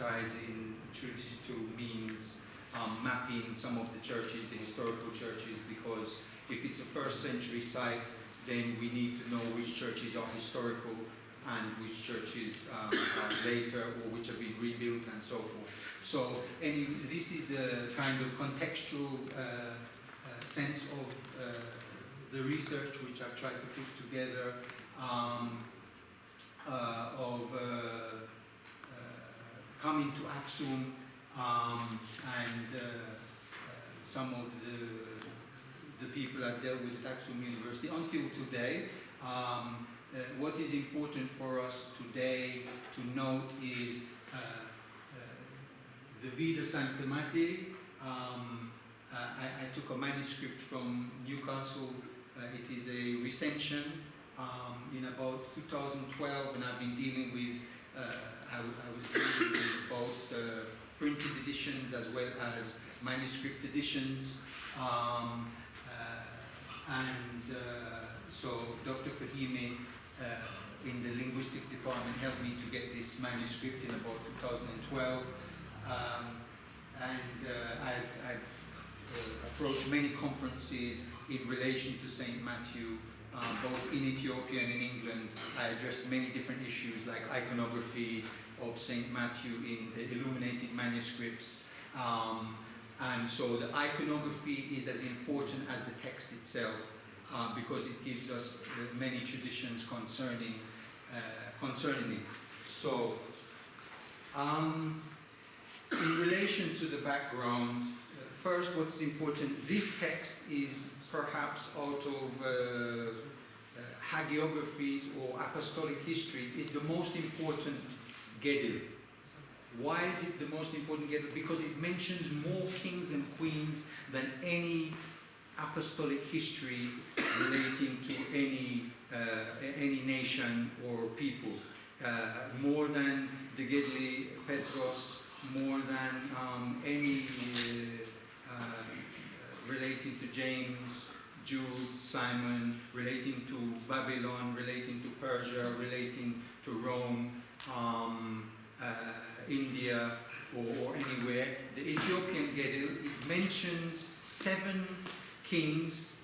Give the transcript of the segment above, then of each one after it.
digitizing through digital means, mapping some of the churches, the historical churches, because if it's a first century site, then we need to know which churches are historical and which churches are later, or which have been rebuilt and so forth. So this is a kind of contextual sense of the research which I've tried to put together, of coming to Aksum and some of the people I've dealt with at Aksum University until today. What is important for us today to note is the Vita Sancti Matthaei. I took a manuscript from Newcastle. It is a recension in about 2012, and I've been dealing with, I was dealing with both printed editions as well as manuscript editions. So Dr. Fahimi in the linguistic department helped me to get this manuscript in about 2012. I've approached many conferences in relation to St. Matthew, both in Ethiopia and in England. I addressed many different issues like iconography of St. Matthew in the illuminated manuscripts. And so the iconography is as important as the text itself, because it gives us many traditions concerning it. So, in relation to the background, first what's important, this text is perhaps out of hagiographies or apostolic histories, is the most important Gedil. Why is it the most important Gedil? Because it mentions more kings and queens than any apostolic history relating to any nation or people. More than the Gedli Petros, more than any relating to James, Jude, Simon, relating to Babylon, relating to Persia, relating to Rome, India, or anywhere. The Ethiopian Gedil, it mentions 7 kings,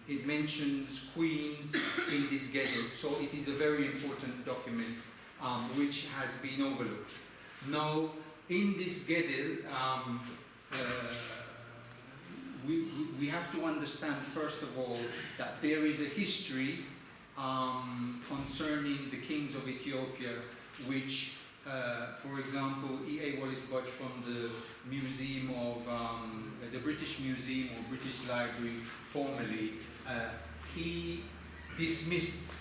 it mentions queens in this Gedil. So it is a very important document which has been overlooked. Now, in this Gedil, we have to understand, first of all, that there is a history concerning the kings of Ethiopia, which, for example, E.A. Wallace Budge from the Museum of, the British Museum or British Library, formerly, he dismissed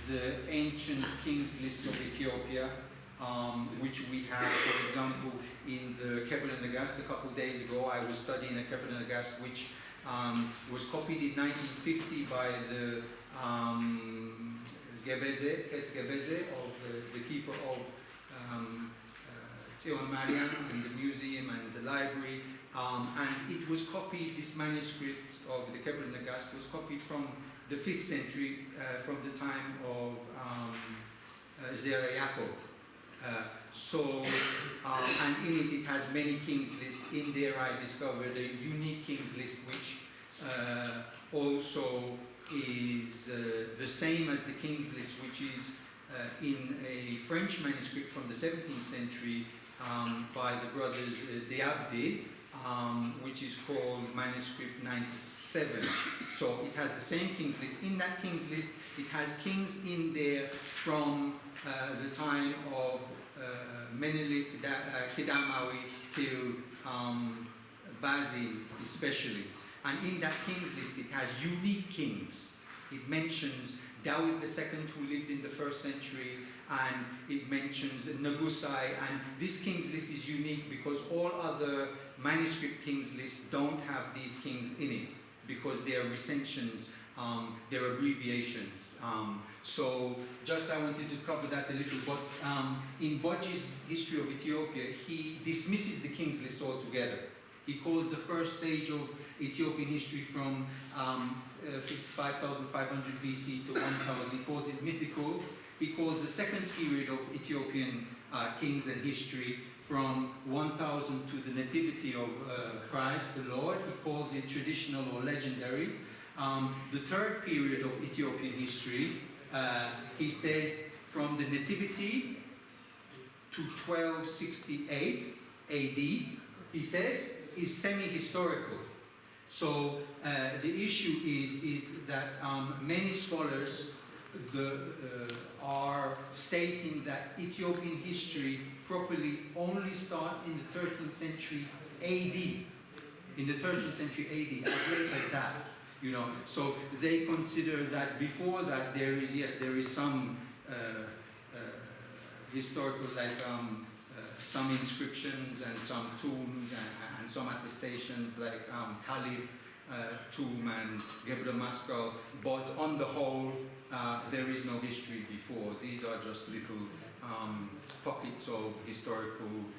the ancient kings list of Ethiopia, which we have, for example, in the Kebra Nagast. A couple of days ago, I was studying a Kebra Nagast, which was copied in 1950 by the Gebeze, Kes Gebeze, of the keeper of Tzion Mariam, and the museum and the library. And it was copied, this manuscript of the Kebra Nagast was copied from the 5th century, from the time of Zera Yaakov. And in it has many kings lists. In there I discovered a unique kings list which also is the same as the kings list which is in a French manuscript from the 17th century by the brothers AGZIAABHIR, which is called manuscript 97. So it has the same kings list. In that kings list it has kings in there from the time of Menelik, Kedamawi till Basil especially. And in that kings list it has unique kings. It mentions Dawid II, who lived in the 1st century, and it mentions Nagusai, and this kings list is unique because all other manuscript kings lists don't have these kings in it, because they're recensions, they're abbreviations. So just I wanted to cover that a little, but in Budge's History of Ethiopia, he dismisses the kings list altogether. He calls the first stage of Ethiopian history from 5500 BC to 1000, he calls it mythical. He calls the second period of Ethiopian kings and history from 1000 to the nativity of Christ, the Lord. He calls it traditional or legendary. The third period of Ethiopian history, he says from the nativity to 1268 AD, he says, is semi-historical. So the issue is that many scholars are stating that Ethiopian history properly only starts in the 13th century AD. In the 13th century AD, as late as that. You know, so they consider that before that there is some historical, like some inscriptions and some tombs and some attestations, like Kalib tomb and Gabra Maskal, but on the whole there is no history before. These are just little pockets of historical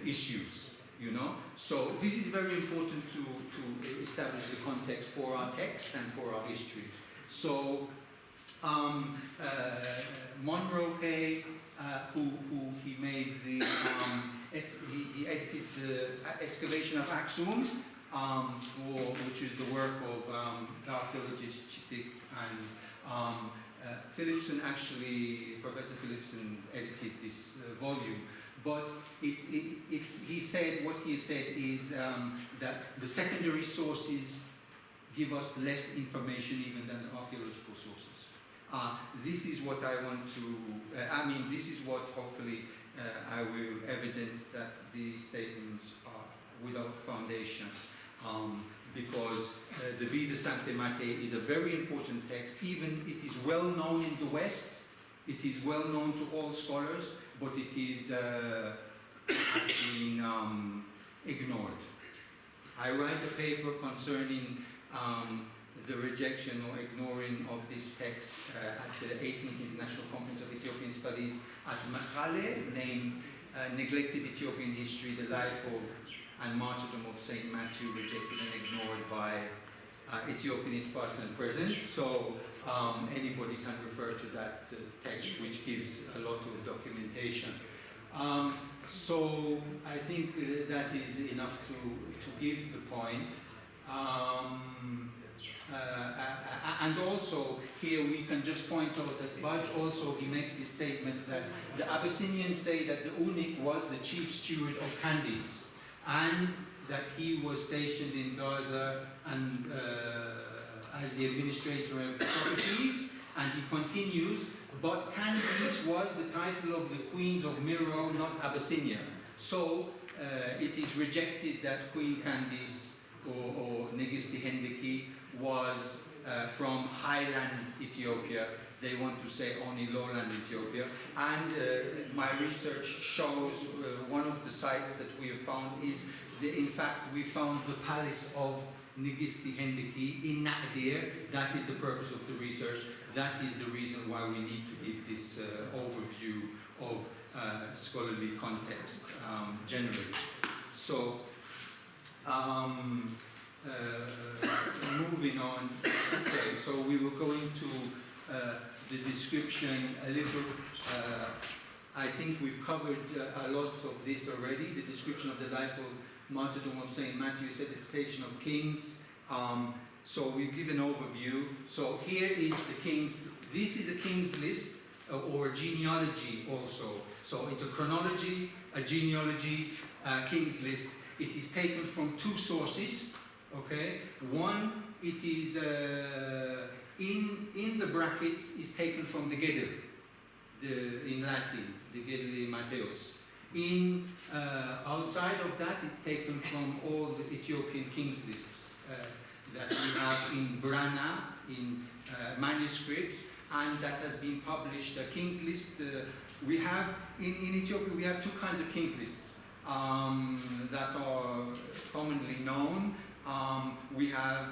issues. You know, so this is very important to establish the context for our text and for our history. So Monroe, who he made the he edited the excavation of Aksum, which is the work of the archaeologist Chittik, and Phillipson, actually, Professor Phillipson edited this volume. But he said, what he said is that the secondary sources give us less information even than the archaeological sources. This is what I want to, this is what hopefully I will evidence that these statements are without foundation. Because the Vita Sancti Matthaei is a very important text. Even it is well known in the West, it is well known to all scholars, but it is has been ignored. I write a paper concerning the rejection or ignoring of this text at the 18th International Conference of Ethiopian Studies at Matthaei, named Neglected Ethiopian History, the Life of and Martyrdom of Saint Matthew, rejected and ignored by Ethiopians past and present. So anybody can refer to that text, which gives a lot of documentation. So I think that is enough to give the point. And also here we can just point out that Baj also, he makes this statement that the Abyssinians say that the eunuch was the chief steward of Candace, and that he was stationed in Gaza and as the administrator of properties, and he continues, but Candace was the title of the queens of Miro, not Abyssinia. So it is rejected that Queen Candace or Negisti Hendiki was from highland Ethiopia. They want to say only lowland Ethiopia. And my research shows one of the sites that we have found is, in fact, we found the palace of Negisti Hendiki in Nadir. That is the purpose of the research. That is the reason why we need to give this overview of scholarly context generally. So, moving on. Okay, so we will go into the description a little. I think we've covered a lot of this already. The description of the life of martyrdom of Saint Matthew is at the station of kings. So we give an overview. So here is the kings. This is a king's list or genealogy also. So it's a chronology, a genealogy, king's list. It is taken from two sources. Okay, one, it is in the brackets is taken from the Gedel, in Latin, the Gedel Matthäus. In outside of that, it's taken from all the Ethiopian kings lists that we have in Brana, in manuscripts, and that has been published. A kings list we have in Ethiopia. We have two kinds of kings lists that are commonly known. We have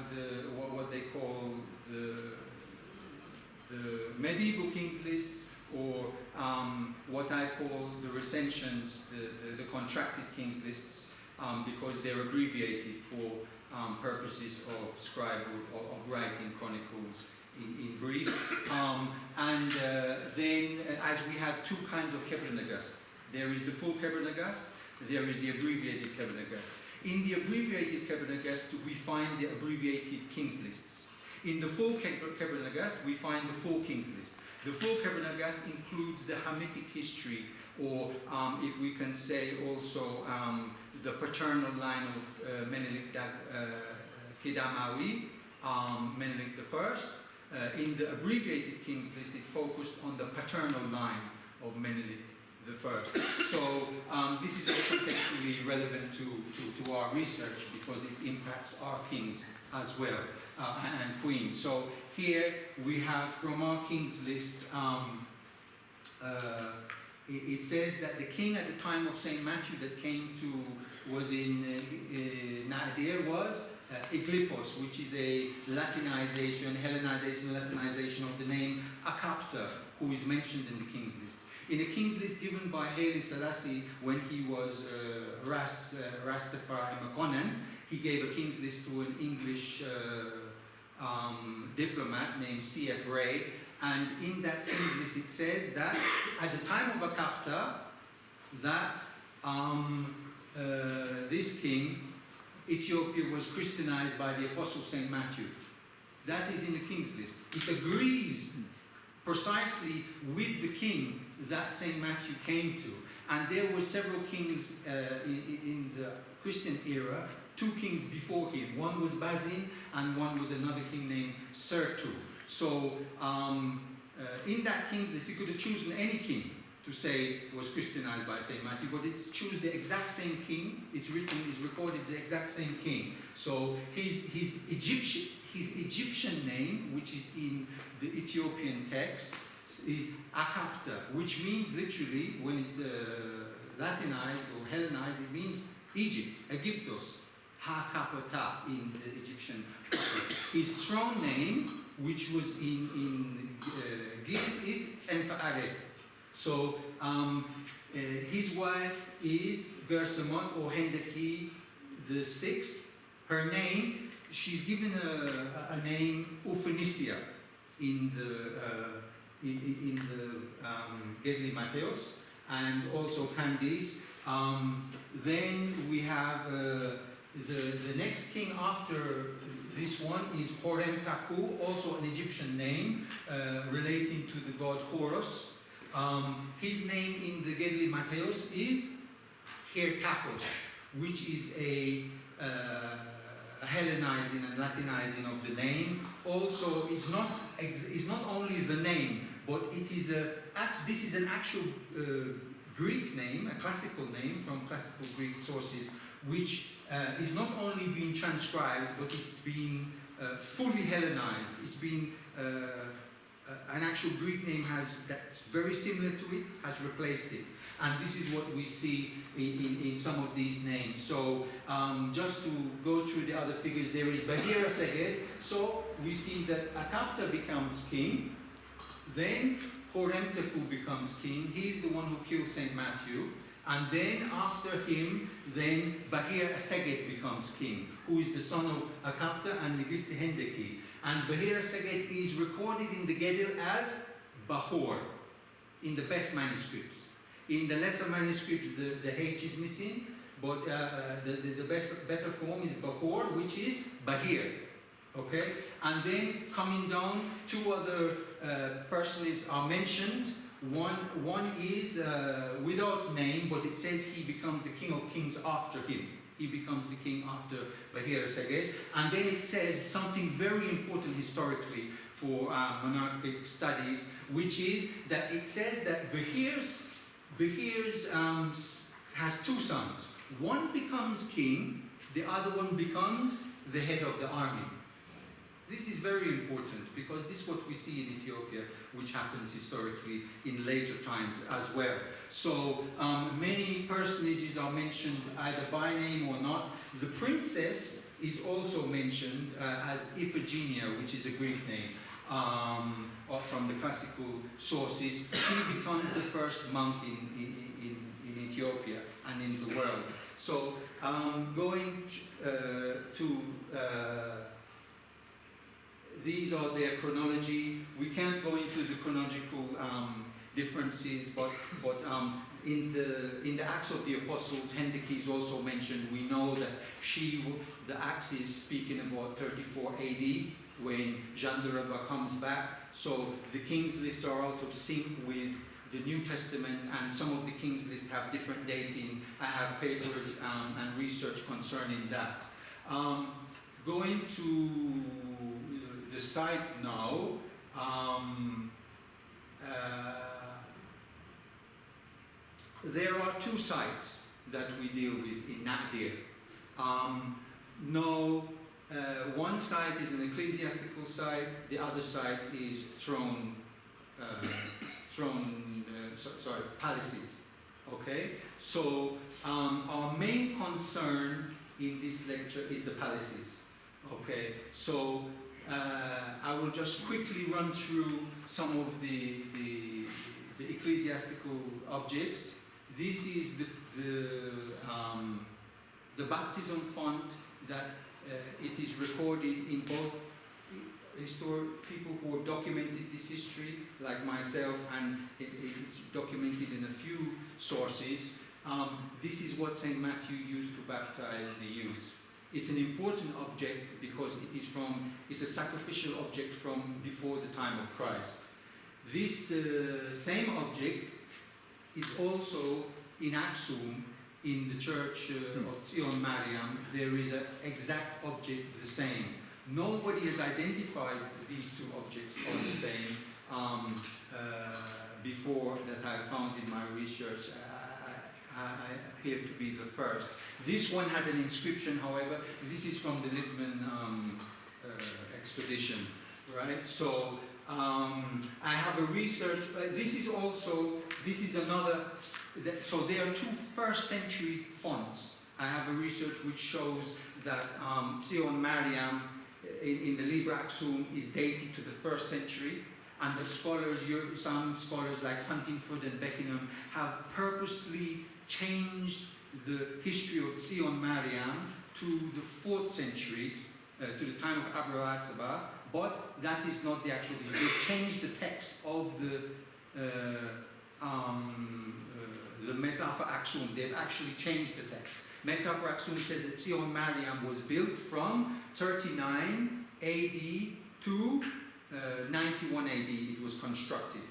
what they call the medieval kings lists, or what I call the recensions, the contracted kings lists, because they're abbreviated for purposes of scribe or of writing chronicles in brief. And then, as we have two kinds of Kebra Nagast, there is the full Kebra Nagast, there is the abbreviated Kebnegast. In the abbreviated Kebnegast, we find the abbreviated kings lists. In the full Kebnegast, we find the full kings list. The full Kebnegast includes the Hamitic history, or if we can say also the paternal line of Menelik Kedamawi, Menelik I. In the abbreviated kings list, it focused on the paternal line of Menelik I. So this is also contextually relevant to our research because it impacts our kings as well and queens. So here we have from our kings list, it says that the king at the time of St. Matthew that came to, was in Nadir was Eglipos, which is a Latinization, Hellenization, Latinization of the name Akapta, who is mentioned in the king's list. In a king's list given by Haile Selassie when he was Rastafari Makonnen, he gave a king's list to an English diplomat named C.F. Ray, and in that king's list it says that at the time of Akapta, that this king, Ethiopia, was Christianized by the Apostle St. Matthew. That is in the king's list. It agrees precisely with the king that St. Matthew came to. And there were several kings in the Christian era, two kings before him. One was Bazin and one was another king named Sertu. So in that king's list, he could have chosen any king to say was Christianized by St. Matthew, but it's choose the exact same king. It's written, it's recorded the exact same king. So his Egyptian name, which is in the Ethiopian text, is Akapta, which means literally, when it's Latinized or Hellenized, it means Egypt, Aegyptos, Ha-Kapata in the Egyptian. His throne name, which was in Giz, is Tsenfa'aret. So his wife is Gersamot or Hendeki the Sixth. Her name, she's given a name Uphenicia in the Gedli Matthäus, and also Candace. Then we have the next king after this one is Horem Taku, also an Egyptian name relating to the god Horus. His name in the Gedli Matthäus is Hirtakosh, which is a Hellenizing and Latinizing of the name. Also, it's not only the name, but it is this is an actual Greek name, a classical name from classical Greek sources, which is not only being transcribed, but it's been fully Hellenized. It's been an actual Greek name that's very similar to it has replaced it. And this is what we see in some of these names. So just to go through the other figures, there is Bahira Seged. So we see that Akapta becomes king. Then Horemtepu becomes king. He's the one who killed St. Matthew. And then after him, then Bahir Seged becomes king, who is the son of Akapta and Nigiste Hendeki. And Bahir Seged is recorded in the Gedil as Bahor, in the best manuscripts. In the lesser manuscripts, the H is missing, but the better form is Bahor, which is Bahir. Okay? And then coming down, two other persons are mentioned. One is without name, but it says he becomes the king of kings after him. He becomes the king after Bahir Seged. And then it says something very important historically for monarchic studies, which is that it says that Bahir's has two sons. One becomes king, the other one becomes the head of the army. This is very important because this is what we see in Ethiopia, which happens historically in later times as well. So many personages are mentioned either by name or not. The princess is also mentioned as Iphigenia, which is a Greek name. Or from the classical sources, he becomes the first monk in Ethiopia and in the world. So going to these are their chronology. We can't go into the chronological differences, but in the Acts of the Apostles, Hendike is also mentioned. We know that the Acts is speaking about 34 AD when Jandarabha comes back. So the King's Lists are out of sync with the New Testament, and some of the King's Lists have different dating. I have papers and research concerning that. Going to the site now, there are two sites that we deal with in Nadir. One site is an ecclesiastical site, the other site is palaces. Okay, so our main concern in this lecture is the palaces. Okay, so I will just quickly run through some of the ecclesiastical objects. This is the baptism font that it is recorded in both people who have documented this history, like myself, and it's documented in a few sources. This is what St. Matthew used to baptize the youth. It's an important object because it's a sacrificial object from before the time of Christ. This same object is also in Aksum, in the church of Zion Mariam. There is an exact object the same. Nobody has identified these two objects are the same before that I found in my research. I appear to be the first. This one has an inscription, however. This is from the Lidman expedition, right? So I have a research. This is another. So there are two first century fonts. I have a research which shows that Zion Mariam in the Liber Aksum is dated to the 1st century, and the scholars, some scholars like Huntingford and Beckenham, have purposely changed the history of Zion Mariam to the 4th century, to the time of AGZIAABHIR, but that is not the actual history. They changed the text of the Matthaei Aksum. They've actually changed the text. Matthaei Aksum says that Zion Mariam was built from 39 AD to 91 AD. It was constructed,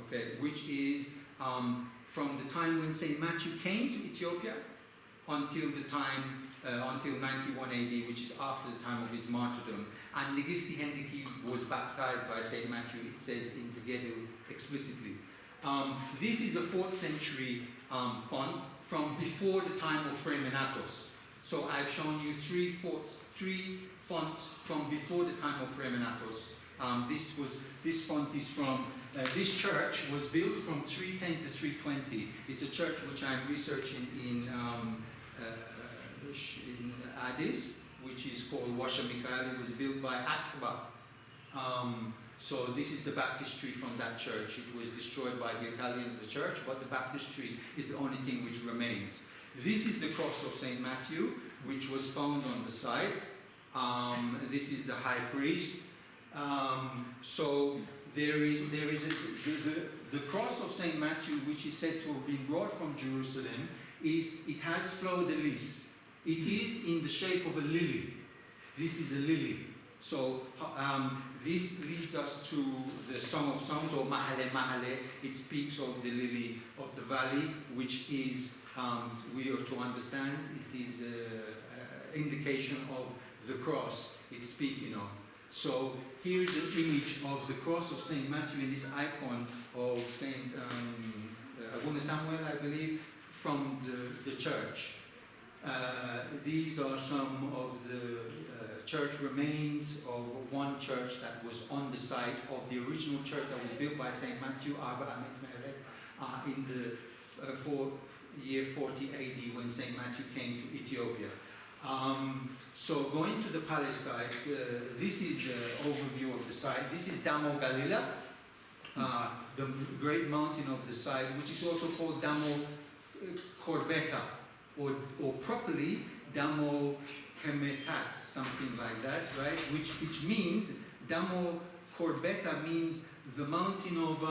okay, which is from the time when St. Matthew came to Ethiopia until 91 AD, which is after the time of his martyrdom. And Nigisti Hendike was baptized by St. Matthew, it says in Tegedil explicitly. This is a 4th century font from before the time of Fremenatos. So I've shown you three fonts from before the time of Fremenatos. This font is from, this church was built from 310 to 320. It's a church which I'm researching in Addis, which is called Washa Mikhail. It was built by Aksum. So this is the baptistry from that church. It was destroyed by the Italians, the church, but the baptistry is the only thing which remains. This is the cross of St. Matthew, which was found on the site. This is the high priest. So there is the cross of St. Matthew, which is said to have been brought from Jerusalem, it has fleur de lis. It is in the shape of a lily. This is a lily. So this leads us to the Song of Songs, or Matthaei Matthaei. It speaks of the lily of the valley, which is, we are to understand, it is an indication of the cross it's speaking of. So here's an image of the cross of St. Matthew in this icon of St. Abuna Samuel, I believe, from the church. These are some of the church remains of one church that was on the site of the original church that was built by St. Matthew in the year 40 AD when St. Matthew came to Ethiopia. So going to the palace sites, this is an overview of the site. This is Damo Galila, the great mountain of the site, which is also called Damo Corbetta, or properly Damo Kemetat, something like that, right? Which means, Damo Corbetta means the mountain of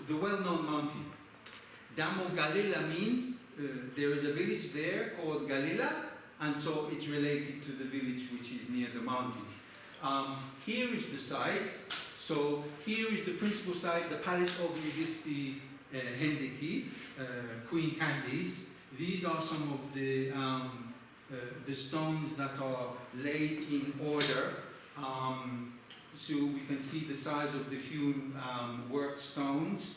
the well-known mountain. Damo Galila means there is a village there called Galila, and so it's related to the village which is near the mountain. Here is the site. So here is the principal site, the palace of Nigisti Hendiki, Queen Candace. These are some of the stones that are laid in order. So we can see the size of the hewn worked stones.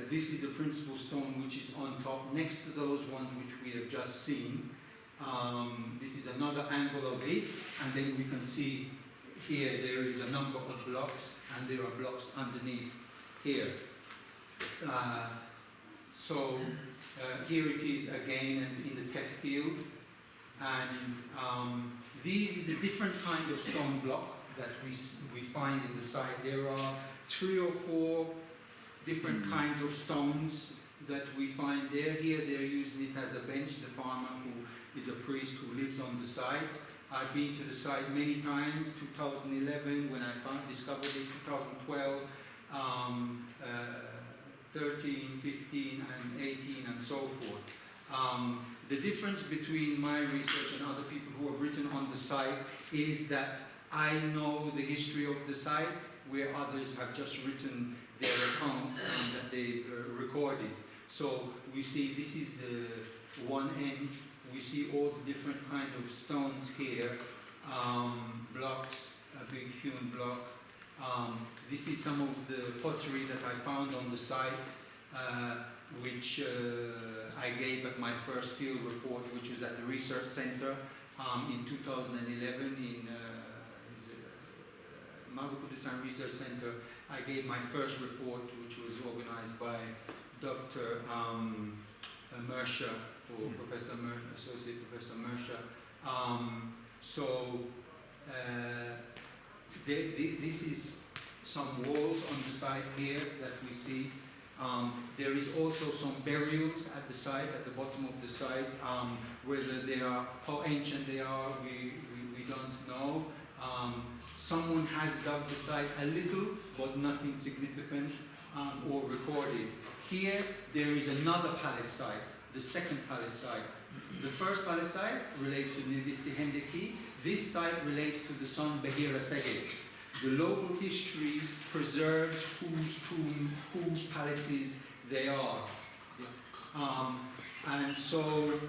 This is the principal stone which is on top, next to those ones which we have just seen. This is another angle of it, and then we can see here there is a number of blocks, and there are blocks underneath here. Here it is again in the test field, and this is a different kind of stone block that we find in the site. There are 3 or 4 different kinds of stones that we find there. Here they're using it as a bench. The farmer who is a priest who lives on the site. I've been to the site many times, 2011 when I discovered it, 2012, 13, 15 and 18 and so forth. The difference between my research and other people who have written on the site is that I know the history of the site, where others have just written their account that they recorded. So we see this is one end. We see all the different kind of stones here, blocks, a big hewn block. This is some of the pottery that I found on the site, which I gave at my first field report, which was at the research center in 2011 in Mabukudusan Research Center. I gave my first report, which was organized by Dr. Mersha, or Professor Mersha, Associate Professor Mersha. This is some walls on the site here that we see. There is also some burials at the site, at the bottom of the site. Whether they are, how ancient they are, we don't know. Someone has dug the site a little, but nothing significant or recorded. Here, there is another palace site, the second palace site. The first palace site relates to Nigisti Hendiki. This site relates to the son Behira Sege. The local history preserves whose palaces they are. And so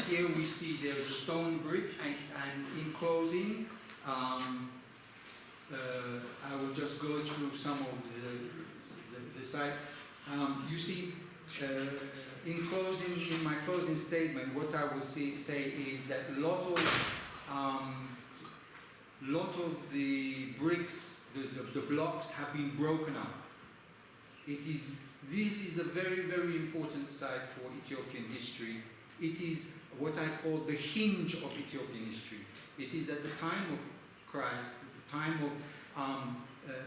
here we see there is a stone brick, and in closing, I will just go through some of the site. You see, in closing, in my closing statement, what I will say is that a lot of the bricks, the blocks have been broken up. This is a very, very important site for Ethiopian history. It is what I call the hinge of Ethiopian history. It is at the time of Christ, at the time of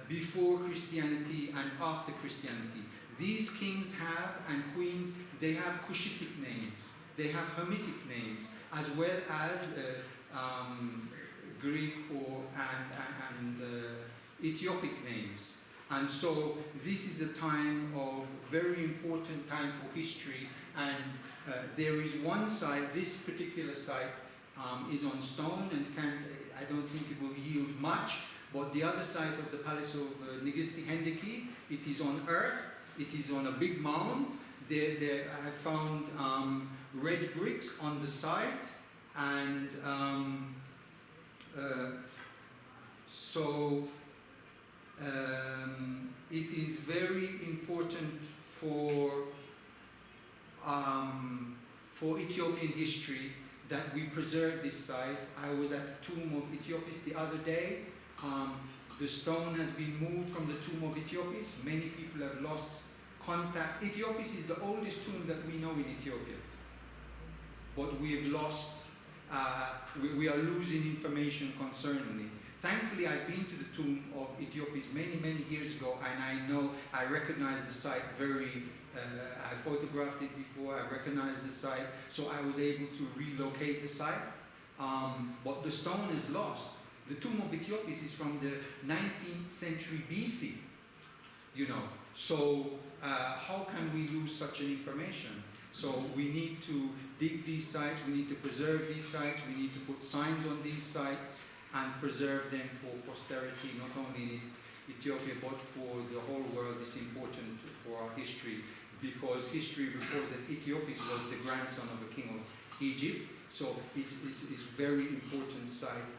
before Christianity and after Christianity. These kings have, and queens, they have Cushitic names, they have Hamitic names, as well as Greek and Ethiopic names. And so this is a time of very important time for history, and there is one site, this particular site is on stone, and I don't think it will yield much, but the other side of the palace of Nigisti Hendiki, it is on earth, it is on a big mound. There I found red bricks on the site, and it is very important for Ethiopian history that we preserve this site. I was at the tomb of Ethiopius the other day. The stone has been moved from the tomb of Ethiopius. Many people have lost contact. Ethiopius is the oldest tomb that we know in Ethiopia. But we have lost, we are losing information concerning it. Thankfully, I've been to the tomb of Ethiopius many, many years ago, and I recognize the site very, I photographed it before, I recognized the site, so I was able to relocate the site. But the stone is lost. The tomb of Ethiopius is from the 19th century BC. you know. So how can we lose such an information? So we need to dig these sites, we need to preserve these sites, we need to put signs on these sites and preserve them for posterity, not only in Ethiopia but for the whole world. Is important for our history, because history records that Ethiopia was the grandson of a king of Egypt. So it's a very important site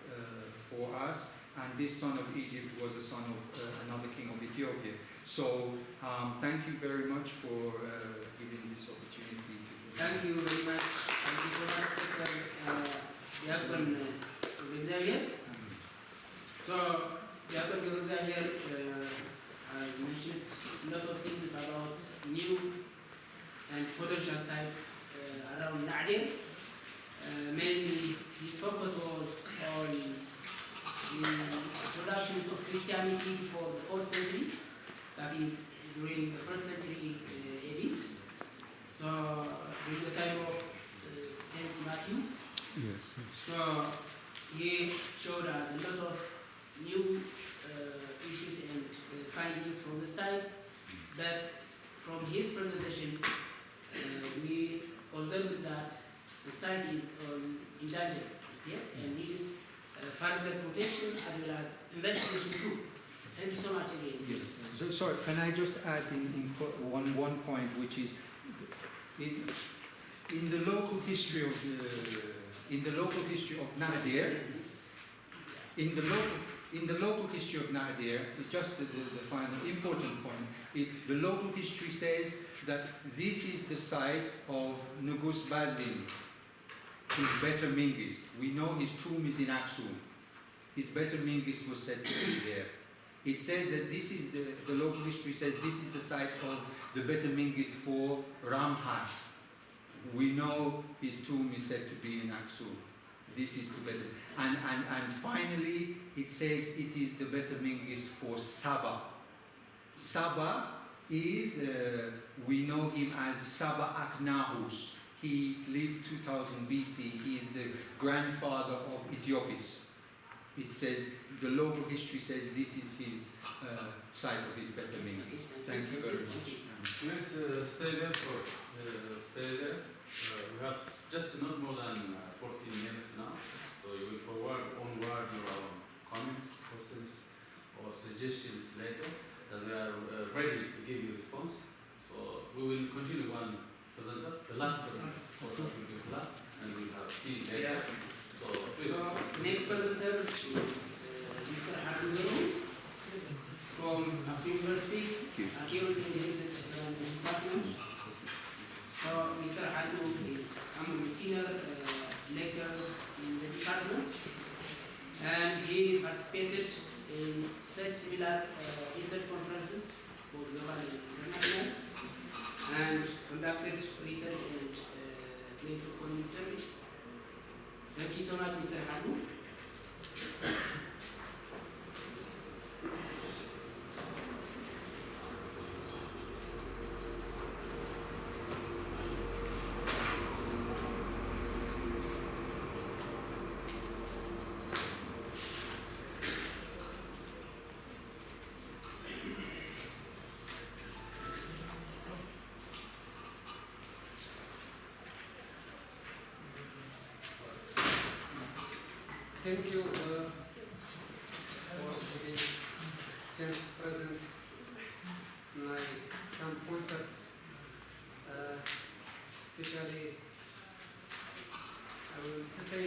for us, and this son of Egypt was a son of another king of Ethiopia. So thank you very much for giving this opportunity to Thank you very much. Thank you so much, Deacon AGZIAABHIR. So, Deacon AGZIAABHIR mentioned a lot of things about new and potential sites around Matthaei. Mainly, his focus was on the introductions of Christianity before the 4th century, that is, during the 1st century AD. So, during the time of Saint Matthew. Yes. So, he showed us a lot of new issues and findings from the site that from his presentation we observed that the site is in danger, and needs further protection as well as investigation too. Thank you so much again. Yes. So, sorry, can I just add in one point, which is in the local history of Matthaei, in the local history of Matthaei, it's just the final important point. The local history says that this is the site of Nugus Basil, his Better Mingis. We know his tomb is in Aksum. His Better Mingis was said to be there. It said that this is the local history says this is the site of the Better Mingis for Ramhat. We know his tomb is said to be in Aksum. This is the Better. And finally, it says it is the Better Mingis for Saba. Saba is, we know him as Saba Aknahus. He lived 2000 BC. He is the grandfather of Ethiopis. It says, the local history says this is his site of his Better Mingis. Thank you very much. Please stay there. We have just not more than 14 minutes now, so you will forward onward your comments, questions, or suggestions later, and we are ready to give you response. So we will continue one presenter, the last presenter, also will be the last, and we will have tea later. So please. So next presenter is Mr. Harun from Aksum University, Archaeology department. So Mr. Harun is among the senior lecturers in the department, and he participated in such similar research conferences, both local and international, and conducted research and clinical economy service. Thank you so much, Mr. Harun. Thank you for being present some concepts, especially I will say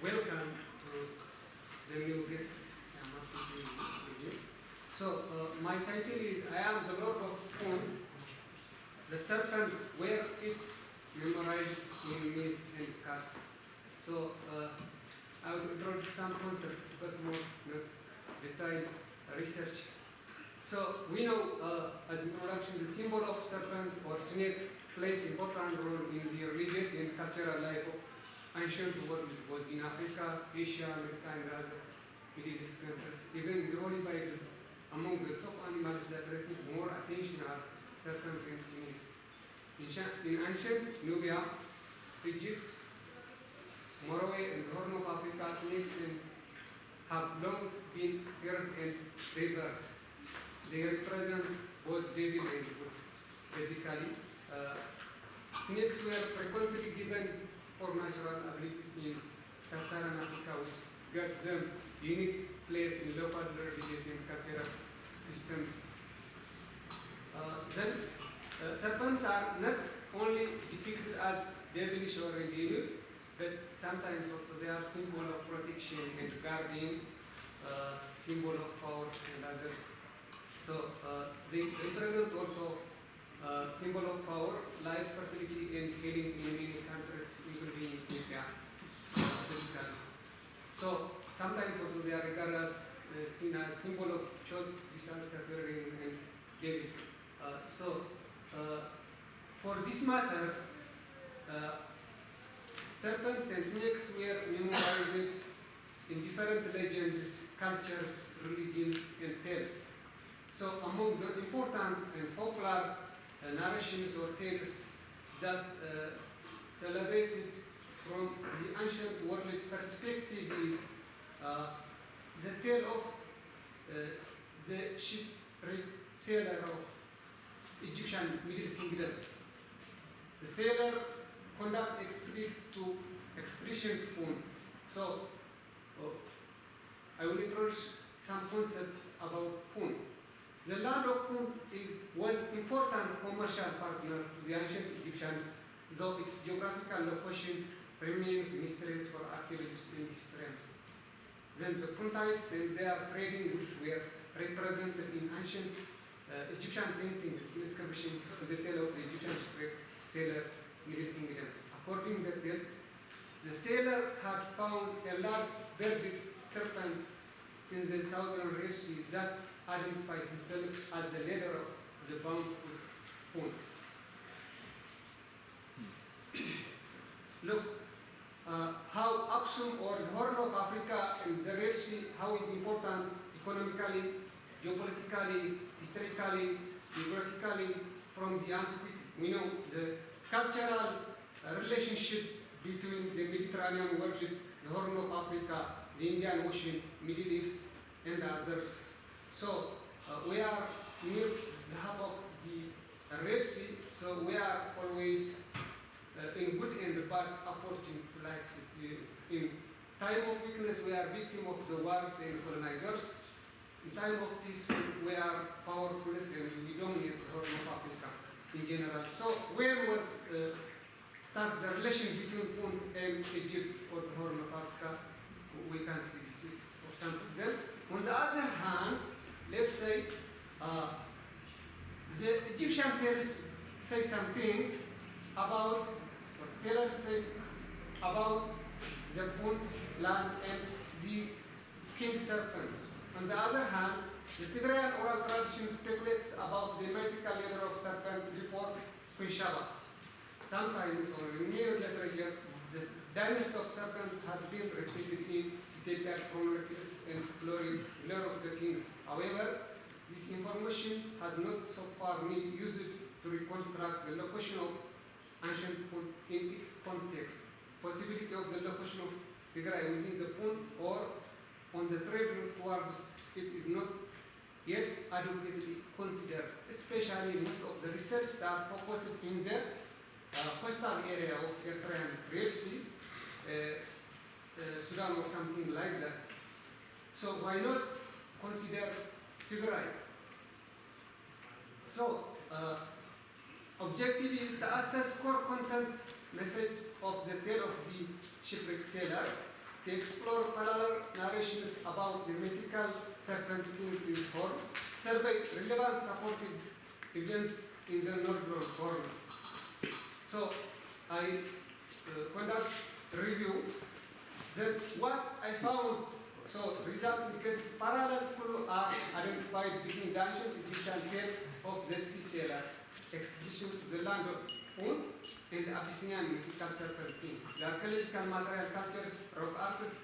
welcome to the new guests. I'm happy to be with you. So my title is I am the Lord of Punt, the serpent where it memorized in myth and cut. So I will introduce some concepts, but more detailed research. So we know, as introduction, the symbol of serpent or snake plays important role in the religious and cultural life of ancient world, was in Africa, Asia, America, and other Middle East countries. Even in the Holy Bible, among the top animals that receive more attention are serpents and snakes. In ancient Nubia, Egypt, Morocco, and the Horn of Africa, snakes have long been heard and revered. they represent both devil and good. Basically, snakes were frequently given supernatural abilities in Sub-Saharan Africa, which got them unique place in local religious and cultural systems. Serpents are not only depicted as devilish or evil, but sometimes also they are symbol of protection and guardian, symbol of power and others. So they represent also symbol of power, life, fertility, and healing in many countries, including Ethiopia. So sometimes also they are regarded as seen as symbol of choice, disaster, and David. For this matter, serpents and snakes were memorized in different legends, cultures, religions, and tales. So among the important and popular narrations or tales that celebrated from the ancient world perspective is the tale of the shipwrecked sailor of Egyptian Middle Kingdom. The sailor conduct expedition to Punt. So I will introduce some concepts about Punt. The land of Punt was important commercial partner to the ancient Egyptians, though its geographical location remains mysterious for archaeologists and historians. Then the Puntites and their trading goods were represented in ancient Egyptian paintings, inscription to the tale of the Egyptian shipwrecked sailor Middle Kingdom. According to the tale, the sailor had found a large bearded serpent in the southern Red Sea that identified himself as the leader of the bountiful Punt. Look how Aksum or the Horn of Africa and the Red Sea, how is important economically, geopolitically, historically, geographically from the antiquity. We know the cultural relationships between the Mediterranean world, the Horn of Africa, the Indian Ocean, Middle East, and others. So we are near the hub of the Red Sea, so we are always in good and bad opportunities like this. In time of weakness, we are victim of the wars and colonizers. In time of peace, we are powerful and we dominate the Horn of Africa in general. So when we start the relation between Punt and Egypt or the Horn of Africa, we can see this is for example. Then, on the other hand, let's say the Egyptian tales say something about, or sailors say about the Punt land and the king serpent. On the other hand, the Tigrayan oral tradition speculates about the mythical leader of serpent before Queen Shaba. Sometimes, or in near literature, the dynasty of serpent has been repeated in Ethiopia chronicles and glory of the kings. However, this information has not so far been used to reconstruct the location of ancient Punt in its context. Possibility of the location of Tigray within the Punt or on the trade route towards it is not yet adequately considered. Especially most of the research are focused in the coastal area of Eritrean Red Sea, Sudan or something like that. So why not consider Tigray? So objective is to assess core content message of the tale of the shipwrecked sailor, to explore parallel narrations about the mythical serpent king in horn, survey relevant supportive evidence in the northern horn. So I conduct review that what I found. So result indicates parallel clues are identified between the ancient Egyptian tale of the sea sailor, expedition to the land of Punt, and the Abyssinian mythical serpent king. The archaeological material cultures of artists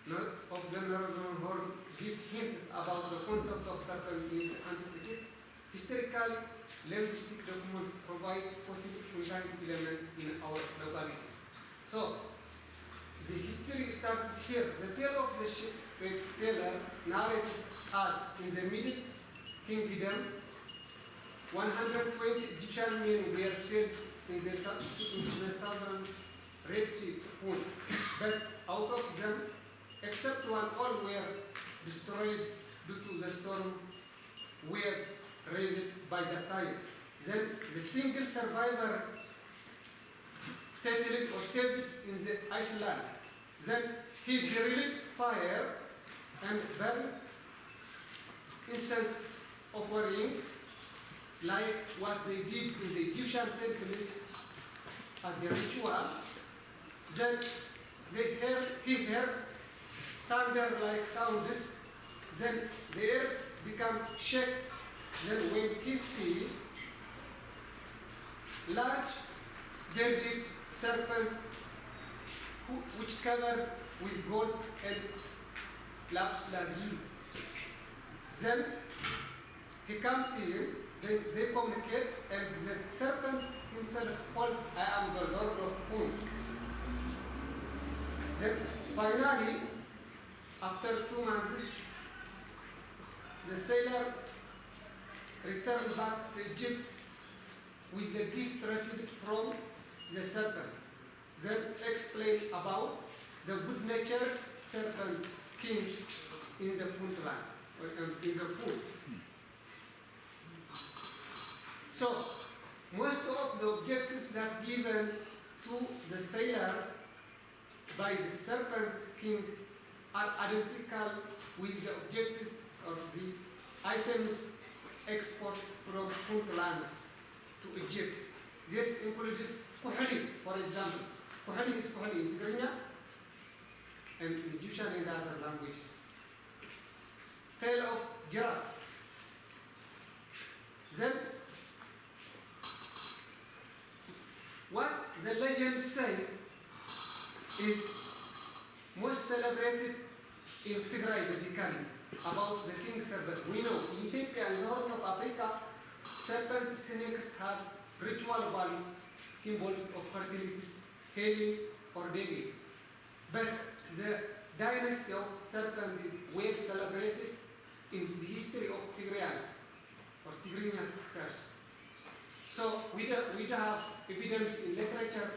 of the northern horn give hints about the concept of serpent in antiquities. Historical linguistic documents provide possible intangible element in our locality. So the history starts here. The tale of the shipwrecked sailor narrates as in the Middle kingdom, 120 Egyptian men were sent into the southern Red Sea to Punt. But out of them, except one, all were destroyed due to the storm were raised by the tide. Then the single survivor settled or saved in the Iceland. Then he drilled fire and burned incense offering like what they did in the Egyptian temples as a ritual. Then he heard thunder-like sounds. Then the earth becomes shaken. Then when he see large virgin serpent which covered with gold and lapis lazuli. Then he comes here, they communicate, and the serpent himself called, I am the Lord of Punt. Then finally, after 2 months, the sailor returned back to Egypt with the gift received from the serpent. Then explain about the good-natured serpent king in the Punt land, or in the Punt. So, most of the objectives that given to the sailor by the serpent king are identical with the objectives of the items export from Punt land to Egypt. This includes kuhli, for example. Kuhli is kuhli in Tigrinya and in Egyptian and other languages. Tail of giraffe. Then, what the legends say is most celebrated in Tigray, basically, about the king serpent. We know in Ethiopia and the Horn of Africa, serpent snakes have ritual values, symbols of fertility, healing, or deadly. But the dynasty of serpent is well celebrated in the history of Tigrayans, or Tigrinya curse. So we do have evidence in literature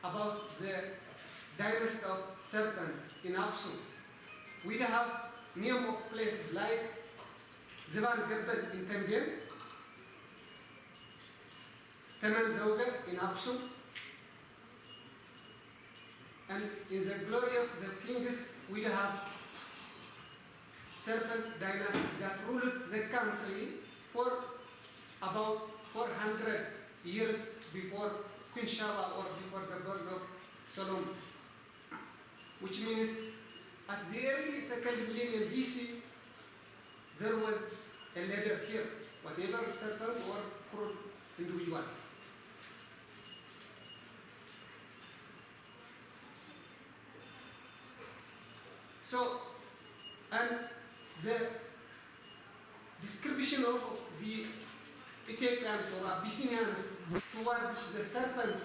about the dynasty of serpent in Aksum. We do have name of places like Zivan Gabra in Tembian, Temen Zauga in Aksum, and in the glory of the kings, we do have serpent dynasty that ruled the country for about 400 years before Queen Shaba or before the birth of Solomon, which means at the early 2nd millennium BC, there was a leader here, whatever serpent or cruel individual. So, and the description of the Ethiopians or Abyssinians towards the serpent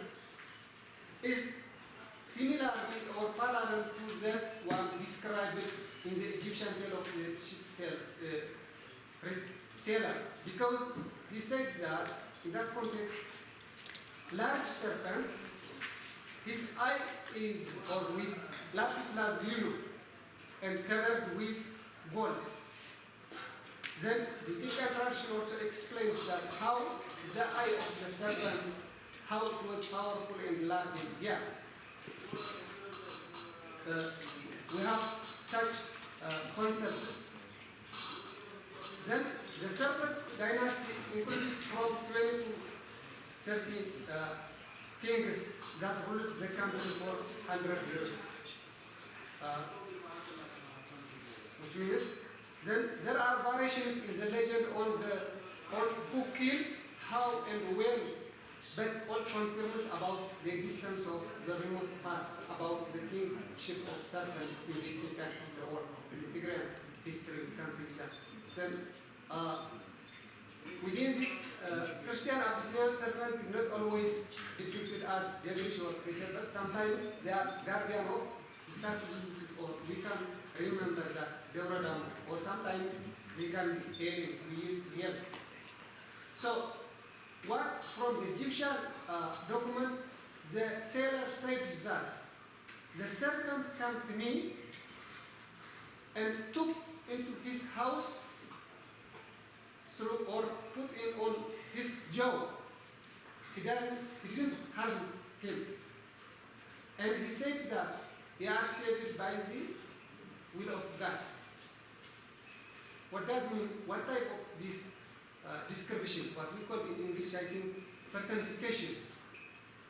is similarly or parallel to that one described in the Egyptian tale of the sailor, because he said that in that context, large serpent, his eye is or with lapis lazuli and covered with gold. Then the Deacon tradition also explains that how the eye of the serpent, how it was powerful and large. Yeah. We have such concepts. Then the serpent dynasty includes from 20 to 30 kings that ruled the country for 100 years. Which means then there are variations in the legend on who killed, how and when, but all confirms about the existence of the remote past, about the kingship of serpent in the Ethiopian history or in the Tigray history, we can see that. Then within the Christian Abyssinian serpent is not always depicted as devilish or creature, but sometimes they are guardian of the sacrifices, or we can remember that Gabra, or sometimes they can be alien, real. So, what from the Egyptian document, the sailor said that the serpent came to me and took into his house through or put in on his jaw. He didn't harm him. And he said that they are saved by the will of God. What does mean? What type of this description? What we call in English, I think, personification.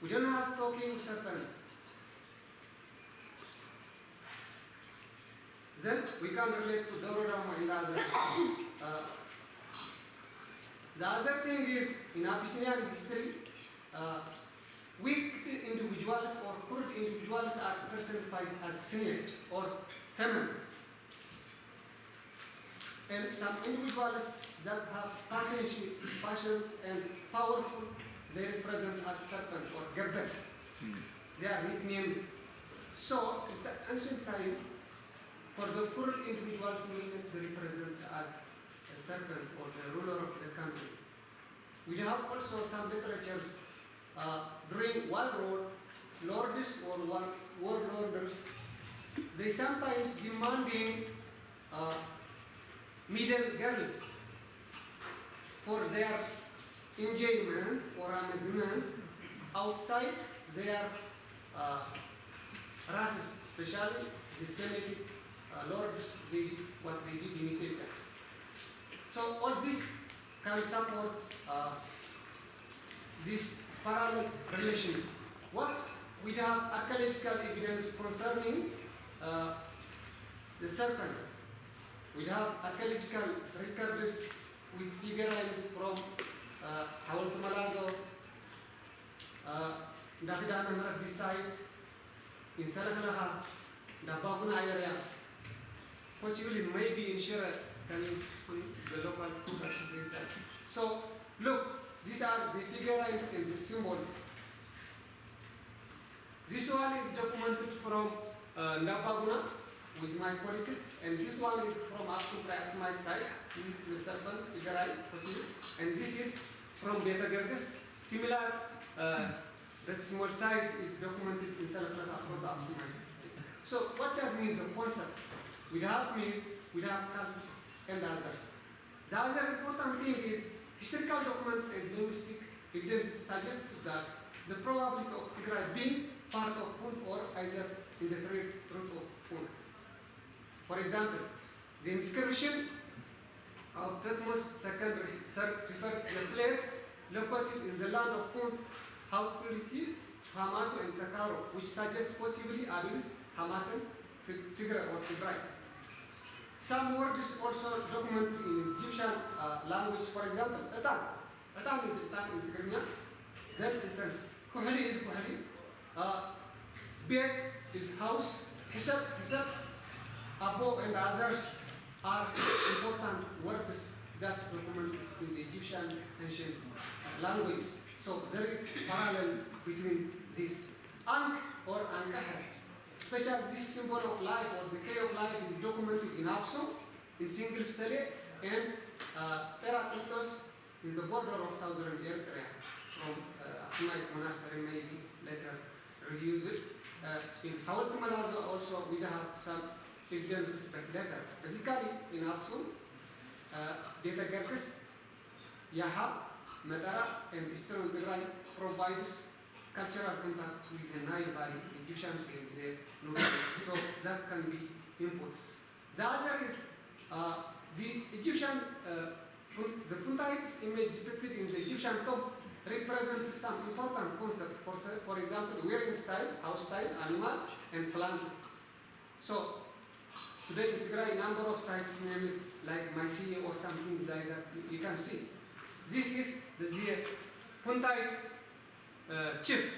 We don't have talking serpent. Then we can relate to Dororama and the other. The other thing is, in Abyssinian history, weak individuals or poor individuals are personified as sinead or feminine. And some individuals that have passion and powerful, they represent as serpent or Gabra. They are nicknamed. So, it's an ancient time for the poor individuals to represent as a serpent or the ruler of the country. We have also some literatures during war, lords or warlords, they sometimes demanding middle girls for their enjoyment or amusement outside their races, especially the Semitic lords, they did what they did in Ethiopia. So all this can support these parallel relations. What we have archaeological evidence concerning the serpent. We have archaeological records with figurines from Hawalt Malazo, Dafida Namrat site, in Salakalaha, the Babuna area, possibly maybe in Shira, can you explain the local say that? So, look, these are the figurines and the symbols. This one is documented from Napaguna with my colleagues, and this one is from Aksum site. This is the serpent figurine, and this is from Vita. Similar, that small size is documented in Salakrata from the Aksum. So, what does mean the concept? We have means, we have cults and others. The other important thing is historical documents and linguistic evidence suggests that the probability of Tigray being part of Punt or either in the trade route of Punt. For example, the inscription of Thutmose II referred to the place located in the land of Punt, Hautriti, Hamasu and Takaro, which suggests possibly Abyss, Hamasan, Tigray or Tigray. Some words also documented in Egyptian language, for example, Etan. Etan is Etan in Tigrinya. Then it says, Kuhali is Kuhali. Beit is house. Hisab, Abo and others are important words that document in the Egyptian ancient language. So there is parallel between this. Ankh or Ankahar. Especially this symbol of life or the decay of life is documented in Aksum, in single stele, and Heraklitos in the border of southern Eritrea. From Aksumite monastery, maybe later reuse it. In Hawalt Malazo also we have some evidences back later. Basically in Aksum, Vita, Yaha, Medara, and Eastern Tigray provides cultural contacts with the Nile Valley, the Egyptians and the Nubians. So that can be inputs. The other is the Egyptian, the Puntites image depicted in the Egyptian tomb represents some important concepts. For example, wearing style, house style, animal, and plants. So today in Tigray, number of sites named like Matthaei or something like that you can see. This is the Puntite chief.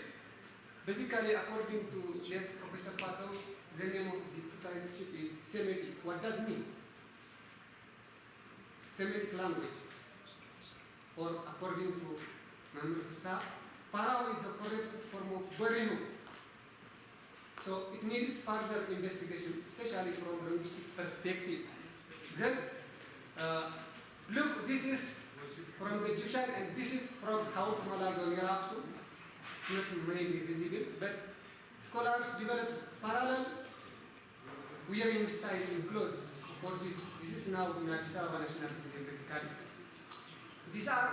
Basically, according to late Professor Fattovich, the name of the Puntite chief is Semitic. What does it mean? Semitic language. Or according to Member Fisa, Parao is the correct form of Berinu. So it needs further investigation, especially from linguistic perspective. Then Look, this is from the Egyptian and this is from how Malazzo near Aksum. Not maybe visible, but scholars developed parallel wearing style in clothes. For this is now in AGZIAABHIR National Museum basically. These are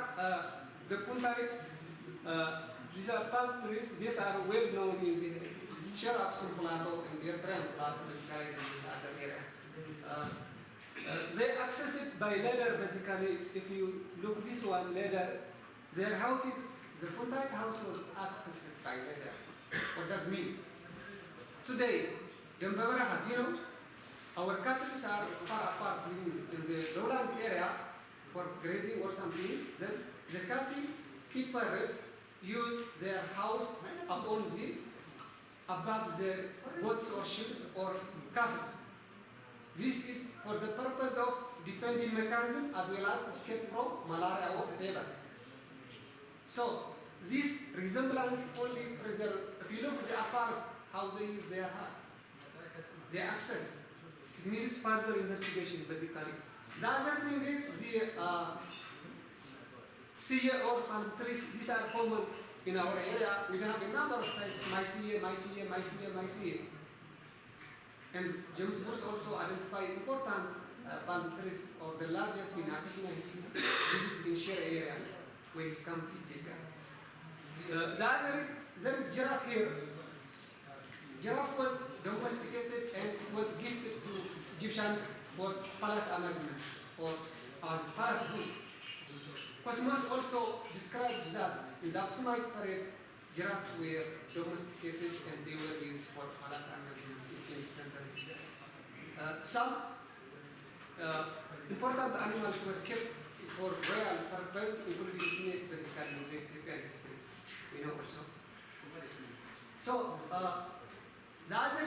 the Puntites, these are palm trees, these are well known in the Share Aksum plateau and the Eritrean plateau basically in other areas. They access it by ladder basically. If you look this one, ladder, their houses, the Puntite house was accessed by ladder. What does it mean? Today, in Gabra, you know, our cattle are far apart in the lowland area for grazing or something. Then the cattle keepers use their house upon the above the goats or sheep or calves. This is for the purpose of defending mechanism as well as escape from malaria or fever. So this resemblance only preserve. If you look at the affairs, how they use their heart, their access. It needs further investigation basically. The other thing is the sea or palm trees. These are common in our area. We have a number of sites, Matthaei. And James Bruce also identified important palm trees or the largest in Ethiopia in Shire area when it comes to Ethiopia. The other is, there is giraffe here. Giraffe was domesticated and it was gifted to Egyptians for palace amusement or as palace zoo. Cosmos also described that in the Aksumite period, giraffes were domesticated and they were used for palace amusement. Some important animals were kept for royal purpose, including snake, basically in the Ethiopian history. We know also. So, the other